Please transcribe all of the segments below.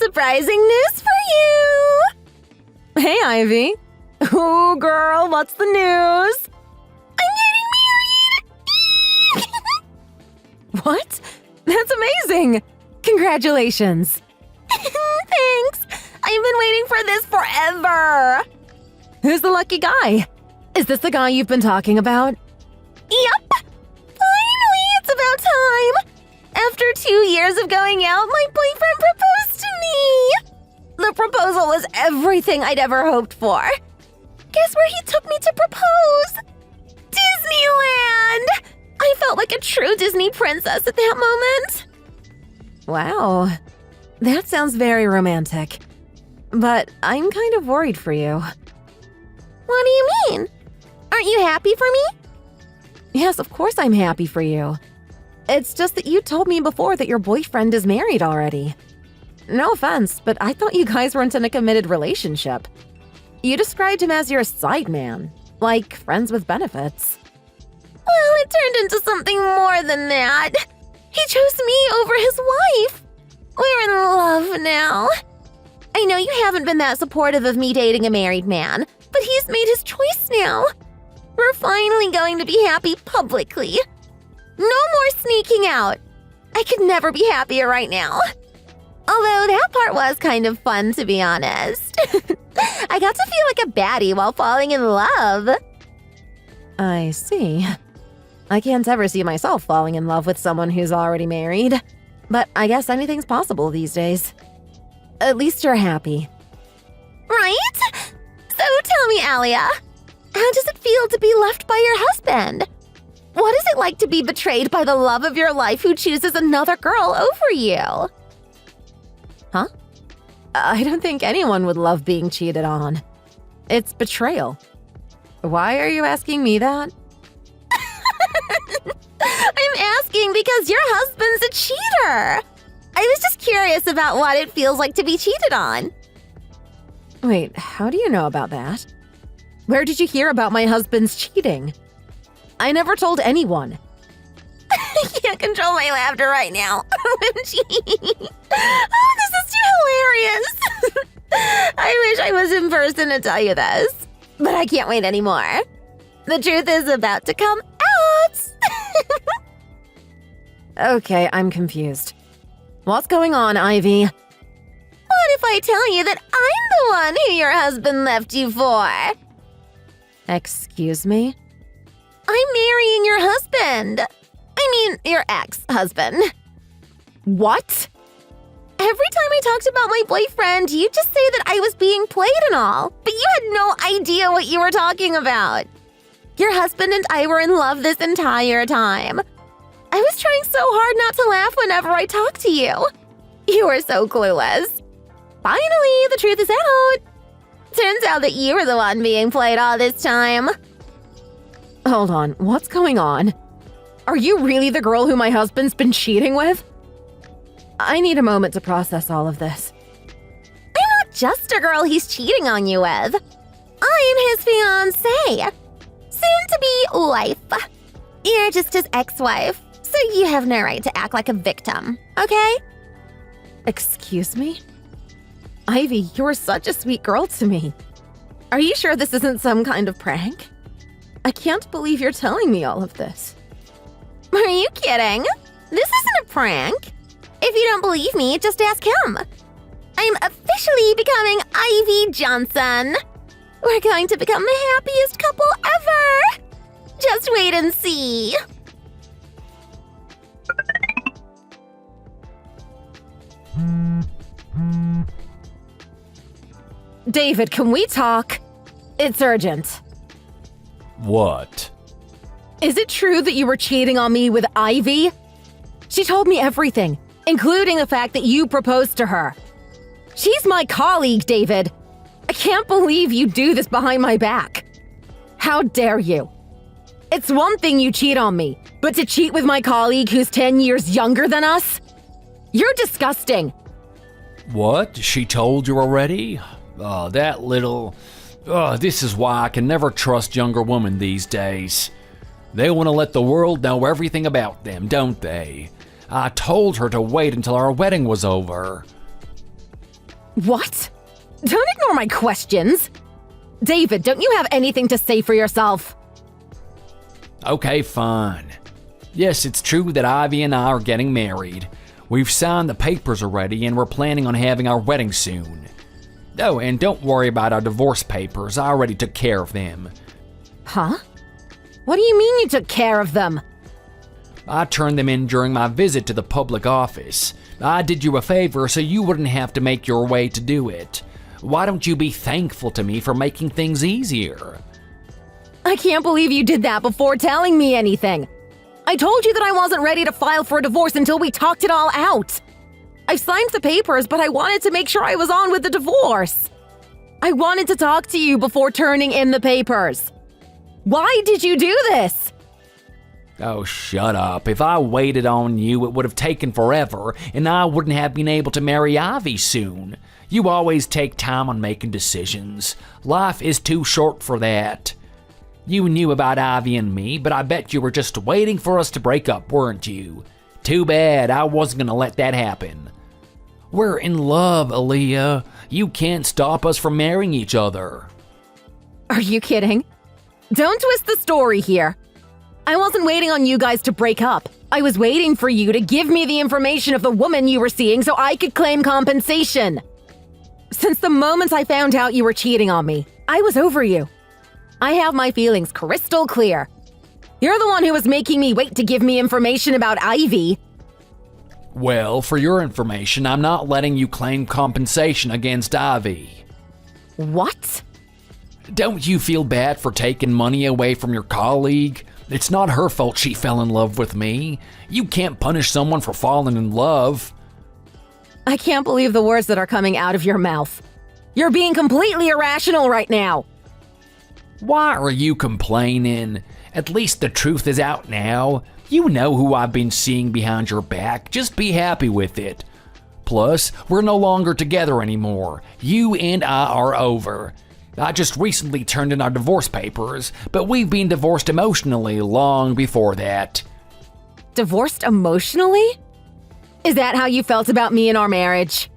surprising news for you! Hey, Ivy. Ooh, girl, what's the news? I'm getting married! What? That's amazing! Congratulations! Thanks! I've been waiting for this forever! Who's the lucky guy? Is this the guy you've been talking about? Yup! Finally, it's about time! After 2 years of going out, my boyfriend proposed to me! The proposal was everything I'd ever hoped for. Guess where he took me to propose? Disneyland! I felt like a true Disney princess at that moment. Wow, that sounds very romantic. But I'm kind of worried for you. What do you mean? Aren't you happy for me? Yes, of course I'm happy for you. It's just that you told me before that your boyfriend is married already. No offense, but I thought you guys weren't in a committed relationship. You described him as your side man, like friends with benefits. Well, it turned into something more than that. He chose me over his wife. We're in love now. I know you haven't been that supportive of me dating a married man, but he's made his choice now. We're finally going to be happy publicly. No more sneaking out. I could never be happier right now. Although that part was kind of fun, to be honest. I got to feel like a baddie while falling in love. I see. I can't ever see myself falling in love with someone who's already married. But I guess anything's possible these days. At least you're happy. Right? So tell me, Alia, how does it feel to be left by your husband? What is it like to be betrayed by the love of your life who chooses another girl over you? Huh? I don't think anyone would love being cheated on. It's betrayal. Why are you asking me that? I'm asking because your husband's a cheater. I was just curious about what it feels like to be cheated on. Wait, how do you know about that? Where did you hear about my husband's cheating? I never told anyone. I can't control my laughter right now. OMG. Oh, this is too hilarious. I wish I was in person to tell you this, but I can't wait anymore. The truth is about to come out. Okay, I'm confused. What's going on, Ivy? What if I tell you that I'm the one who your husband left you for? Excuse me? I'm marrying your husband. I mean, your ex-husband. What? Every time I talked about my boyfriend, you just say that I was being played and all, but you had no idea what you were talking about. Your husband and I were in love this entire time. I was trying so hard not to laugh whenever I talked to you. You were so clueless. Finally, the truth is out. Turns out that you were the one being played all this time. Hold on, what's going on? Are you really the girl who my husband's been cheating with? I need a moment to process all of this. I'm not just a girl he's cheating on you with. I'm his fiancée. Soon-to-be wife. You're just his ex-wife, so you have no right to act like a victim, okay? Excuse me? Ivy, you're such a sweet girl to me. Are you sure this isn't some kind of prank? I can't believe you're telling me all of this. Are you kidding? This isn't a prank. If you don't believe me, just ask him. I'm officially becoming Ivy Johnson. We're going to become the happiest couple ever. Just wait and see. David, can we talk? It's urgent. What? Is it true that you were cheating on me with Ivy? She told me everything, including the fact that you proposed to her. She's my colleague, David. I can't believe you do this behind my back. How dare you? It's one thing you cheat on me, but to cheat with my colleague who's 10 years younger than us? You're disgusting. What? She told you already? Oh, that little... Oh, this is why I can never trust younger women these days. They want to let the world know everything about them, don't they? I told her to wait until our wedding was over. What? Don't ignore my questions. David, don't you have anything to say for yourself? Okay, fine. Yes, it's true that Ivy and I are getting married. We've signed the papers already and we're planning on having our wedding soon. Oh, and don't worry about our divorce papers. I already took care of them. Huh? What do you mean you took care of them? I turned them in during my visit to the public office. I did you a favor so you wouldn't have to make your way to do it. Why don't you be thankful to me for making things easier? I can't believe you did that before telling me anything. I told you that I wasn't ready to file for a divorce until we talked it all out. I've signed the papers, but I wanted to make sure I was on with the divorce. I wanted to talk to you before turning in the papers. Why did you do this? Oh, shut up. If I waited on you, it would have taken forever, and I wouldn't have been able to marry Ivy soon. You always take time on making decisions. Life is too short for that. You knew about Ivy and me, but I bet you were just waiting for us to break up, weren't you? Too bad I wasn't gonna let that happen. We're in love, Aaliyah. You can't stop us from marrying each other. Are you kidding? Don't twist the story here. I wasn't waiting on you guys to break up. I was waiting for you to give me the information of the woman you were seeing so I could claim compensation. Since the moment I found out you were cheating on me, I was over you. I have my feelings crystal clear. You're the one who was making me wait to give me information about Ivy. Well, for your information, I'm not letting you claim compensation against Ivy. What? Don't you feel bad for taking money away from your colleague? It's not her fault she fell in love with me. You can't punish someone for falling in love. I can't believe the words that are coming out of your mouth. You're being completely irrational right now. Why are you complaining? At least the truth is out now. You know who I've been seeing behind your back. Just be happy with it. Plus, we're no longer together anymore. You and I are over. I just recently turned in our divorce papers, but we've been divorced emotionally long before that. Divorced emotionally? Is that how you felt about me and our marriage?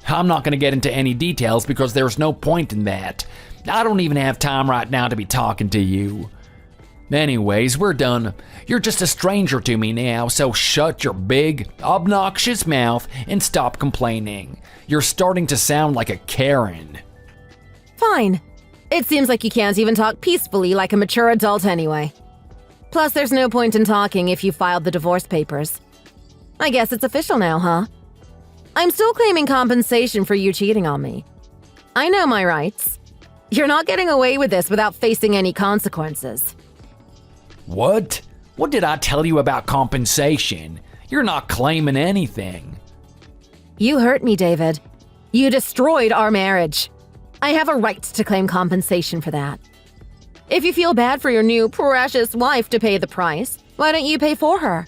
I'm not going to get into any details because there's no point in that. I don't even have time right now to be talking to you. Anyways, we're done. You're just a stranger to me now, so shut your big, obnoxious mouth and stop complaining. You're starting to sound like a Karen. Fine. It seems like you can't even talk peacefully like a mature adult anyway. Plus, there's no point in talking if you filed the divorce papers. I guess it's official now, huh? I'm still claiming compensation for you cheating on me. I know my rights. You're not getting away with this without facing any consequences. What? What did I tell you about compensation? You're not claiming anything. You hurt me, David. You destroyed our marriage. I have a right to claim compensation for that. If you feel bad for your new precious wife to pay the price, why don't you pay for her?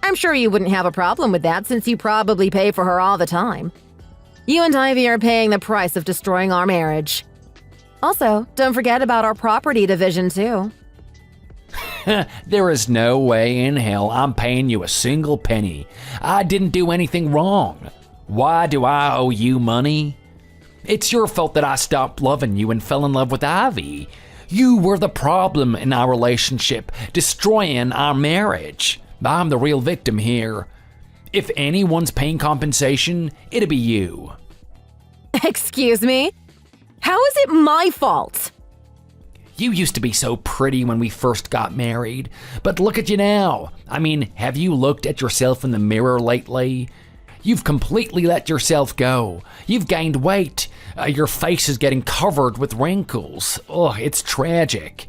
I'm sure you wouldn't have a problem with that since you probably pay for her all the time. You and Ivy are paying the price of destroying our marriage. Also, don't forget about our property division too. There is no way in hell I'm paying you a single penny. I didn't do anything wrong. Why do I owe you money? It's your fault that I stopped loving you and fell in love with Ivy. You were the problem in our relationship, destroying our marriage. I'm the real victim here. If anyone's paying compensation, it'd be you. Excuse me? How is it my fault? You used to be so pretty when we first got married, but look at you now. I mean, have you looked at yourself in the mirror lately? You've completely let yourself go. You've gained weight. Your face is getting covered with wrinkles. Ugh, it's tragic.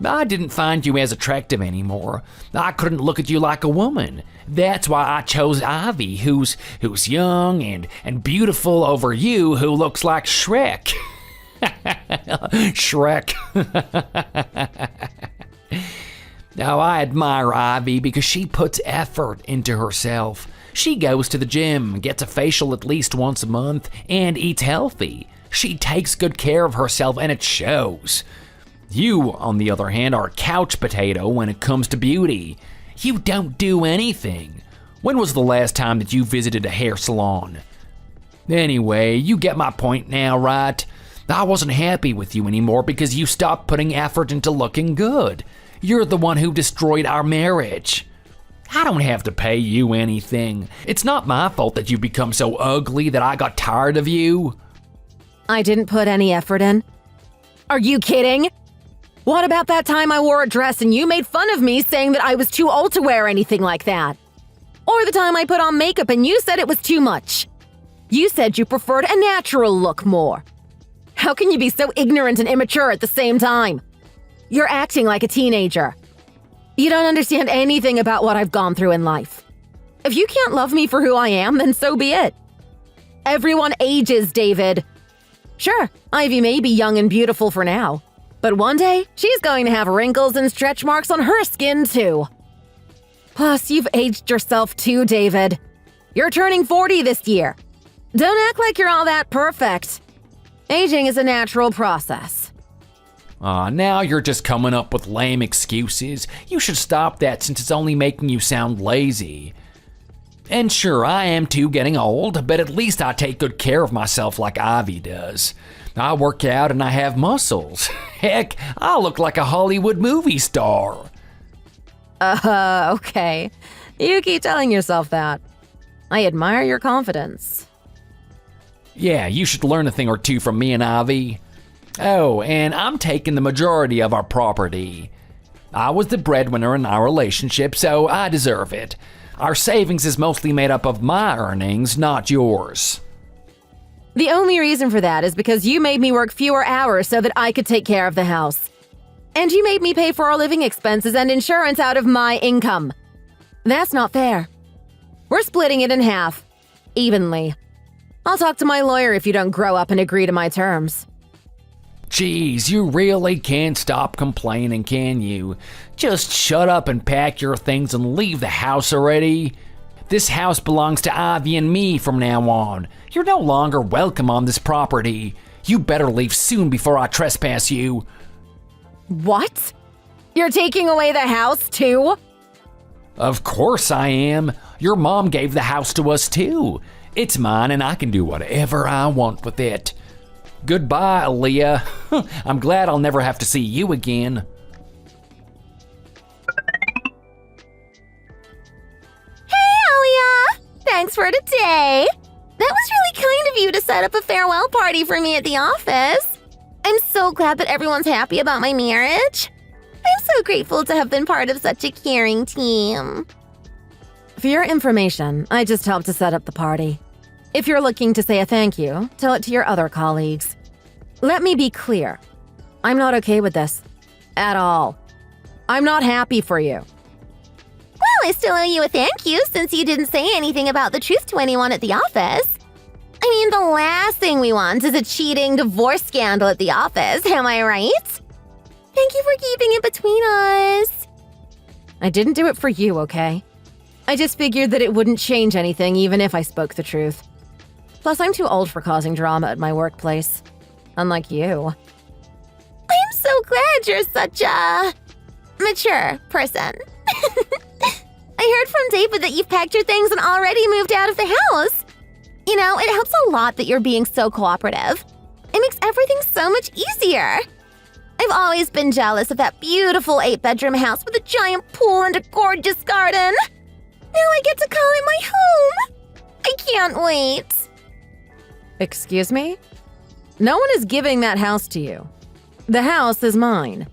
I didn't find you as attractive anymore. I couldn't look at you like a woman. That's why I chose Ivy, who's young and beautiful over you, who looks like Shrek. Shrek. Now, I admire Ivy because she puts effort into herself. She goes to the gym, gets a facial at least once a month, and eats healthy. She takes good care of herself, and it shows. You, on the other hand, are a couch potato when it comes to beauty. You don't do anything. When was the last time that you visited a hair salon? Anyway, you get my point now, right? I wasn't happy with you anymore because you stopped putting effort into looking good. You're the one who destroyed our marriage. I don't have to pay you anything. It's not my fault that you become so ugly that I got tired of you. I didn't put any effort in. Are you kidding? What about that time I wore a dress and you made fun of me saying that I was too old to wear anything like that? Or the time I put on makeup and you said it was too much? You said you preferred a natural look more. How can you be so ignorant and immature at the same time? You're acting like a teenager. You don't understand anything about what I've gone through in life. If you can't love me for who I am, then so be it. Everyone ages, David. Sure, Ivy may be young and beautiful for now, but one day she's going to have wrinkles and stretch marks on her skin too. Plus, you've aged yourself too, David. You're turning 40 this year. Don't act like you're all that perfect. Aging is a natural process. Now you're just coming up with lame excuses. You should stop that since it's only making you sound lazy. And sure, I am too getting old, but at least I take good care of myself like Ivy does. I work out and I have muscles. Heck, I look like a Hollywood movie star. Okay. You keep telling yourself that. I admire your confidence. Yeah, you should learn a thing or two from me and Ivy. Oh, and I'm taking the majority of our property. I was the breadwinner in our relationship, so I deserve it. Our savings is mostly made up of my earnings, not yours. The only reason for that is because you made me work fewer hours so that I could take care of the house. And you made me pay for our living expenses and insurance out of my income. That's not fair. We're splitting it in half, evenly. I'll talk to my lawyer if you don't grow up and agree to my terms. Geez, you really can't stop complaining, can you? Just shut up and pack your things and leave the house already. This house belongs to Ivy and me from now on. You're no longer welcome on this property. You better leave soon before I trespass you. What? You're taking away the house too? Of course I am. Your mom gave the house to us too. It's mine and I can do whatever I want with it. Goodbye, Aaliyah. I'm glad I'll never have to see you again. Hey, Aaliyah! Thanks for today. That was really kind of you to set up a farewell party for me at the office. I'm so glad that everyone's happy about my marriage. I'm so grateful to have been part of such a caring team. For your information, I just helped to set up the party. If you're looking to say a thank you, tell it to your other colleagues. Let me be clear. I'm not okay with this. At all. I'm not happy for you. Well, I still owe you a thank you since you didn't say anything about the truth to anyone at the office. I mean, the last thing we want is a cheating divorce scandal at the office, am I right? Thank you for keeping it between us. I didn't do it for you, okay? I just figured that it wouldn't change anything even if I spoke the truth. Plus, I'm too old for causing drama at my workplace. Unlike you. I'm so glad you're such a mature person. I heard from David that you've packed your things and already moved out of the house. You know, it helps a lot that you're being so cooperative. It makes everything so much easier. I've always been jealous of that beautiful 8-bedroom house with a giant pool and a gorgeous garden. Now I get to call it my home. I can't wait. Excuse me? No one is giving that house to you. The house is mine.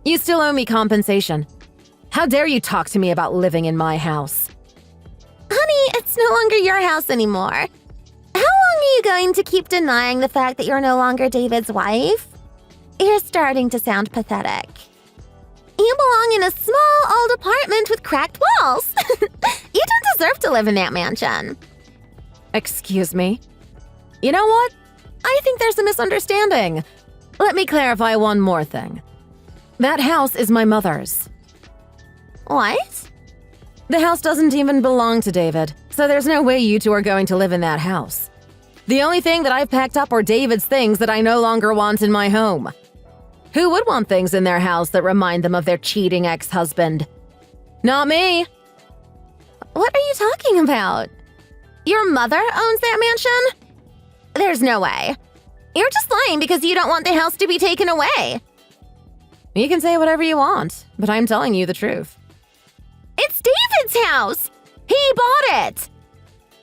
You still owe me compensation. How dare you talk to me about living in my house? Honey, it's no longer your house anymore. How long are you going to keep denying the fact that you're no longer David's wife? You're starting to sound pathetic. You belong in a small old apartment with cracked walls. You don't deserve to live in that mansion. Excuse me? You know what? I think there's a misunderstanding. Let me clarify one more thing. That house is my mother's. What? The house doesn't even belong to David, so there's no way you two are going to live in that house. The only thing that I've packed up are David's things that I no longer want in my home. Who would want things in their house that remind them of their cheating ex-husband? Not me. What are you talking about? Your mother owns that mansion? There's no way. You're just lying because you don't want the house to be taken away. You can say whatever you want, but I'm telling you the truth. It's David's house! He bought it!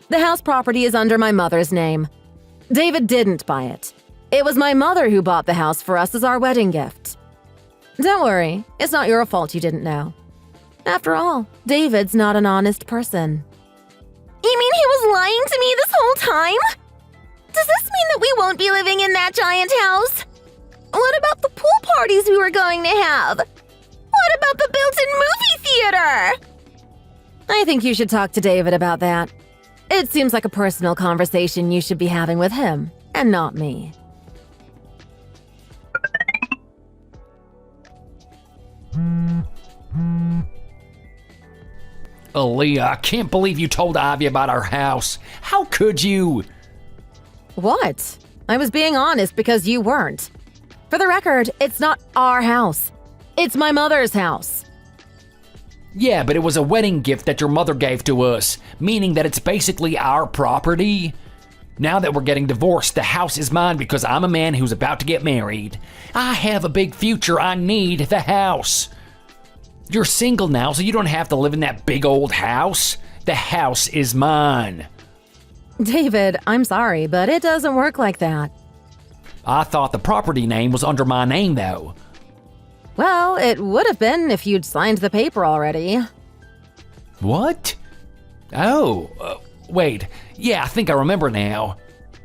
The house property is under my mother's name. David didn't buy it. It was my mother who bought the house for us as our wedding gift. Don't worry, it's not your fault you didn't know. After all, David's not an honest person. You mean he was lying to me this whole time? Does this mean that we won't be living in that giant house? What about the pool parties we were going to have? What about the built-in movie theater? I think you should talk to David about that. It seems like a personal conversation you should be having with him, and not me. Aaliyah, I can't believe you told Ivy about our house. How could you? What? I was being honest because you weren't. For the record, it's not our house. It's my mother's house. Yeah, but it was a wedding gift that your mother gave to us, meaning that it's basically our property. Now that we're getting divorced, the house is mine because I'm a man who's about to get married. I have a big future. I need the house. You're single now, so you don't have to live in that big old house. The house is mine. David, I'm sorry, but it doesn't work like that. I thought the property name was under my name, though. Well, it would have been if you'd signed the paper already. What? Oh, wait. Yeah, I think I remember now.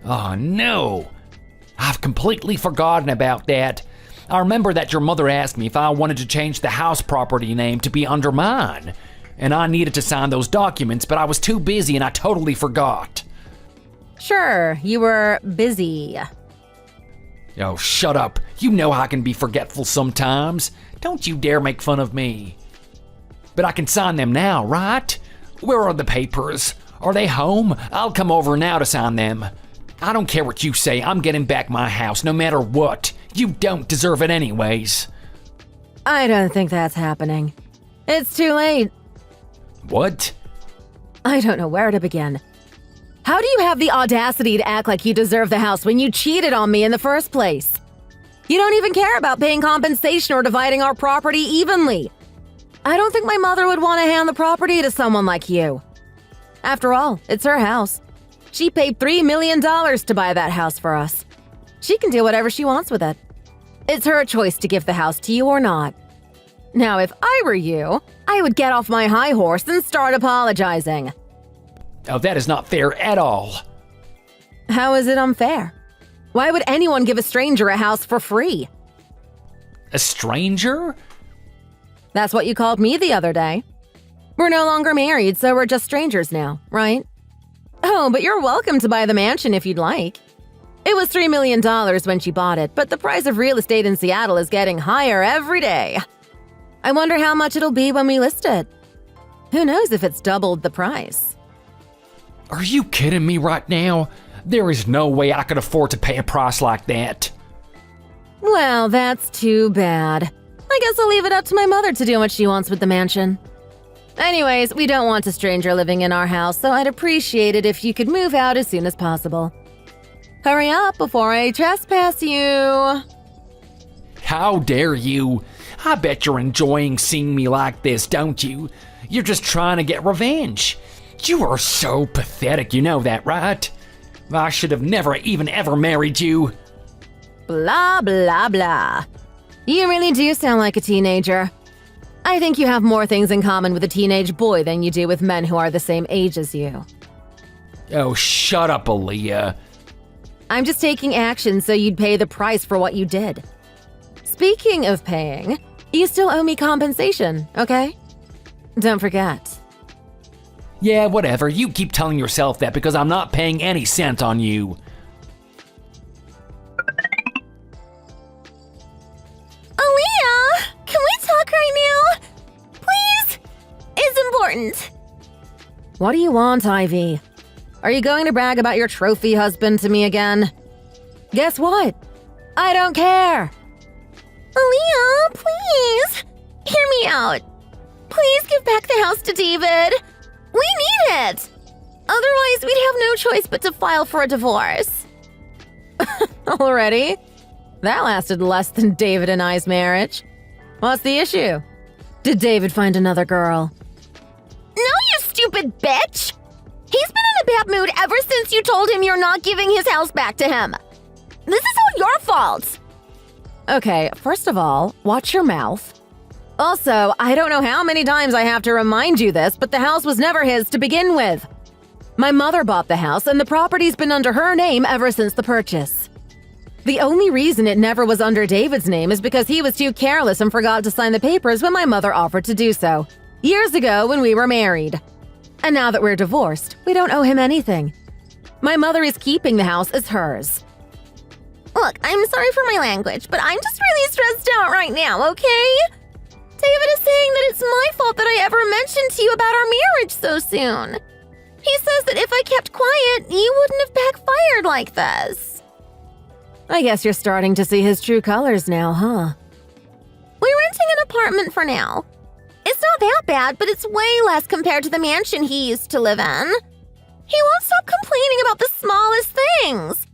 Oh, no. I've completely forgotten about that. I remember that your mother asked me if I wanted to change the house property name to be under mine. And I needed to sign those documents, but I was too busy and I totally forgot. Sure, you were busy. Oh, shut up. You know I can be forgetful sometimes. Don't you dare make fun of me. But I can sign them now, right? Where are the papers? Are they home? I'll come over now to sign them. I don't care what you say. I'm getting back my house no matter what. You don't deserve it anyways. I don't think that's happening. It's too late. What? I don't know where to begin. How do you have the audacity to act like you deserve the house when you cheated on me in the first place? You don't even care about paying compensation or dividing our property evenly. I don't think my mother would want to hand the property to someone like you. After all, it's her house. She paid $3 million to buy that house for us. She can do whatever she wants with it. It's her choice to give the house to you or not. Now, if I were you, I would get off my high horse and start apologizing. Oh, that is not fair at all. How is it unfair? Why would anyone give a stranger a house for free? A stranger? That's what you called me the other day. We're no longer married, so we're just strangers now, right? Oh, but you're welcome to buy the mansion if you'd like. It was $3 million when she bought it, but the price of real estate in Seattle is getting higher every day. I wonder how much it'll be when we list it. Who knows if it's doubled the price? Are you kidding me right now? There is no way I could afford to pay a price like that. Well, that's too bad. I guess I'll leave it up to my mother to do what she wants with the mansion. Anyways, we don't want a stranger living in our house, so I'd appreciate it if you could move out as soon as possible. Hurry up before I trespass you. How dare you? I bet you're enjoying seeing me like this, don't you? You're just trying to get revenge. You are so pathetic, you know that, right? I should have never even ever married you. Blah, blah, blah. You really do sound like a teenager. I think you have more things in common with a teenage boy than you do with men who are the same age as you. Oh, shut up, Aaliyah. I'm just taking action so you'd pay the price for what you did. Speaking of paying, you still owe me compensation, okay? Don't forget. Yeah, whatever. You keep telling yourself that because I'm not paying any cent on you. Aaliyah, can we talk right now? Please? It's important. What do you want, Ivy? Are you going to brag about your trophy husband to me again? Guess what? I don't care. Aaliyah, please. Hear me out. Please give back the house to David. We need it. Otherwise, we'd have no choice but to file for a divorce. Already? That lasted less than David and I's marriage. What's the issue? Did David find another girl? No, you stupid bitch! He's been in a bad mood ever since you told him you're not giving his house back to him. This is all your fault. Okay, first of all, watch your mouth. Also, I don't know how many times I have to remind you this, but the house was never his to begin with. My mother bought the house, and the property's been under her name ever since the purchase. The only reason it never was under David's name is because he was too careless and forgot to sign the papers when my mother offered to do so, years ago when we were married. And now that we're divorced, we don't owe him anything. My mother is keeping the house as hers. Look, I'm sorry for my language, but I'm just really stressed out right now, okay? David is saying that it's my fault that I ever mentioned to you about our marriage so soon. He says that if I kept quiet, you wouldn't have backfired like this. I guess you're starting to see his true colors now, huh? We're renting an apartment for now. It's not that bad, but it's way less compared to the mansion he used to live in. He won't stop complaining about the smallest things,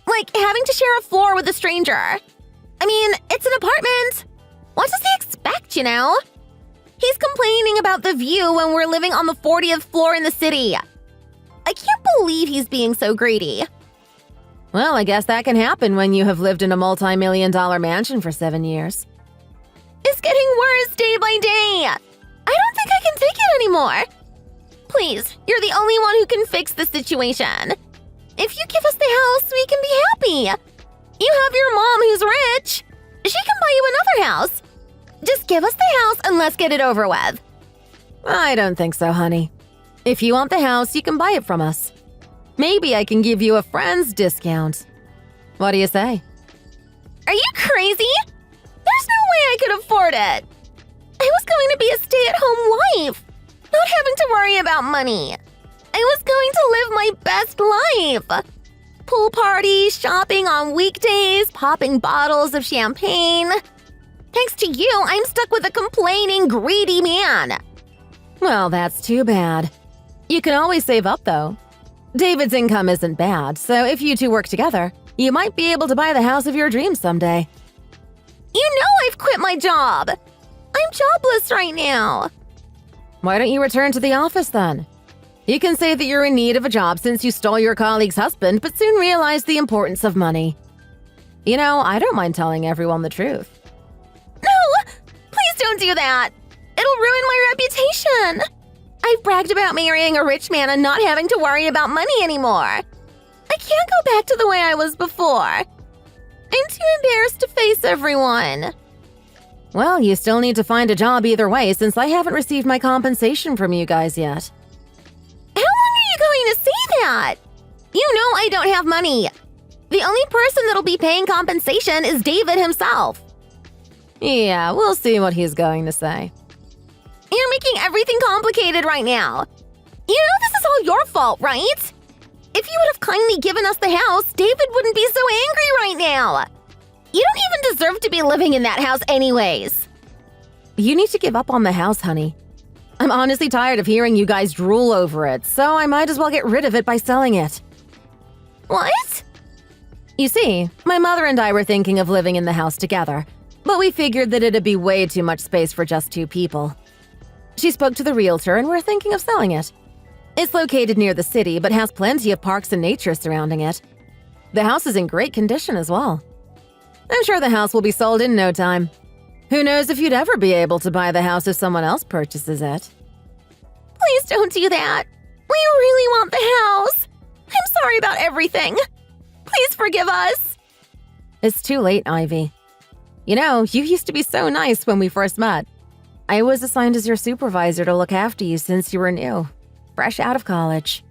like having to share a floor with a stranger. I mean, it's an apartment. What does he expect, you know? He's complaining about the view when we're living on the 40th floor in the city. I can't believe he's being so greedy. Well, I guess that can happen when you have lived in a multi-million-dollar mansion for 7 years. It's getting worse day by day. I don't think I can take it anymore. Please, you're the only one who can fix the situation. If you give us the house, we can be happy. You have your mom who's rich. She can buy you another house. Just give us the house and let's get it over with. I don't think so, honey. If you want the house, you can buy it from us. Maybe I can give you a friend's discount. What do you say? Are you crazy? There's no way I could afford it. I was going to be a stay-at-home wife, not having to worry about money. I was going to live my best life. Pool parties, shopping on weekdays, popping bottles of champagne. Thanks to you, I'm stuck with a complaining, greedy man. Well, that's too bad. You can always save up, though. David's income isn't bad, so if you two work together, you might be able to buy the house of your dreams someday. You know I've quit my job. I'm jobless right now. Why don't you return to the office then? You can say that you're in need of a job since you stole your colleague's husband, but soon realized the importance of money. You know, I don't mind telling everyone the truth. No! Please don't do that! It'll ruin my reputation! I've bragged about marrying a rich man and not having to worry about money anymore. I can't go back to the way I was before. I'm too embarrassed to face everyone. Well, you still need to find a job either way since I haven't received my compensation from you guys yet. How long are you going to say that? You know I don't have money. The only person that'll be paying compensation is David himself. Yeah, we'll see what he's going to say. You're making everything complicated right now. You know this is all your fault, right? If you would have kindly given us the house, David wouldn't be so angry right now. You don't even deserve to be living in that house anyways. You need to give up on the house, honey. I'm honestly tired of hearing you guys drool over it, so I might as well get rid of it by selling it. What? You see, my mother and I were thinking of living in the house together, but we figured that it'd be way too much space for just 2 people. She spoke to the realtor and we're thinking of selling it. It's located near the city, but has plenty of parks and nature surrounding it. The house is in great condition as well. I'm sure the house will be sold in no time. Who knows if you'd ever be able to buy the house if someone else purchases it. Please don't do that. We really want the house. I'm sorry about everything. Please forgive us. It's too late, Ivy. You know, you used to be so nice when we first met. I was assigned as your supervisor to look after you since you were new, fresh out of college.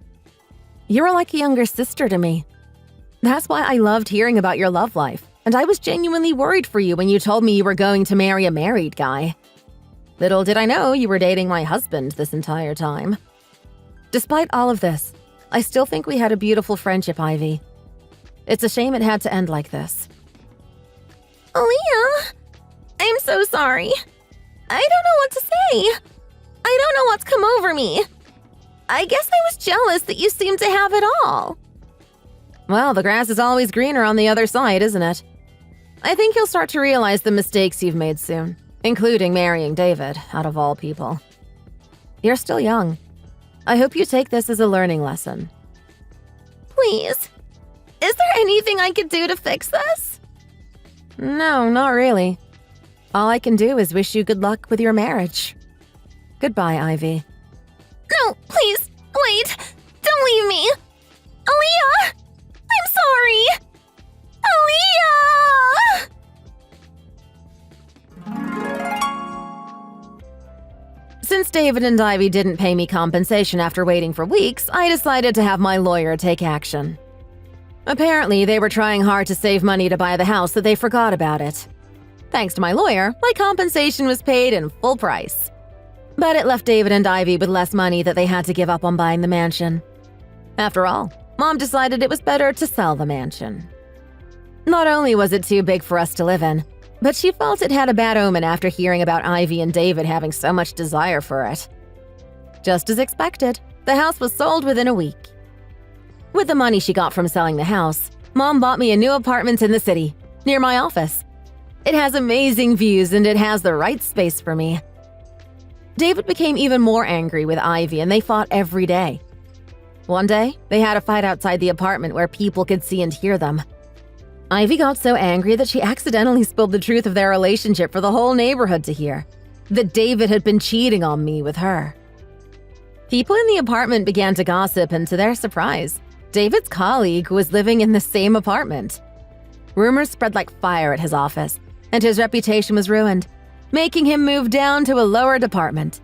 You were like a younger sister to me. That's why I loved hearing about your love life, and I was genuinely worried for you when you told me you were going to marry a married guy. Little did I know you were dating my husband this entire time. Despite all of this, I still think we had a beautiful friendship, Ivy. It's a shame it had to end like this. Liam, I'm so sorry. I don't know what to say. I don't know what's come over me. I guess I was jealous that you seemed to have it all. Well, the grass is always greener on the other side, isn't it? I think you'll start to realize the mistakes you've made soon, including marrying David, out of all people. You're still young. I hope you take this as a learning lesson. Please. Is there anything I could do to fix this? No, not really. All I can do is wish you good luck with your marriage. Goodbye, Ivy. No, please, wait. Don't leave me. Aaliyah! I'm sorry! Aaliyah! Since David and Ivy didn't pay me compensation after waiting for weeks, I decided to have my lawyer take action. Apparently, they were trying hard to save money to buy the house that they forgot about it. Thanks to my lawyer, my compensation was paid in full price. But it left David and Ivy with less money that they had to give up on buying the mansion. After all, Mom decided it was better to sell the mansion. Not only was it too big for us to live in, but she felt it had a bad omen after hearing about Ivy and David having so much desire for it. Just as expected, the house was sold within a week. With the money she got from selling the house, Mom bought me a new apartment in the city, near my office. It has amazing views and it has the right space for me. David became even more angry with Ivy and they fought every day. One day, they had a fight outside the apartment where people could see and hear them. Ivy got so angry that she accidentally spilled the truth of their relationship for the whole neighborhood to hear, that David had been cheating on me with her. People in the apartment began to gossip, and to their surprise, David's colleague was living in the same apartment. Rumors spread like fire at his office, and his reputation was ruined, making him move down to a lower department.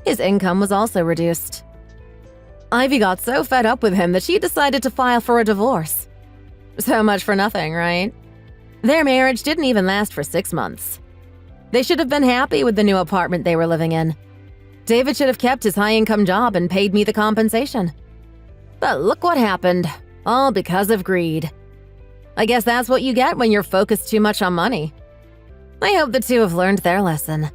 His income was also reduced. Ivy got so fed up with him that she decided to file for a divorce. So much for nothing, right? Their marriage didn't even last for 6 months. They should have been happy with the new apartment they were living in. David should have kept his high-income job and paid me the compensation. But look what happened, all because of greed. I guess that's what you get when you're focused too much on money. I hope the two have learned their lesson.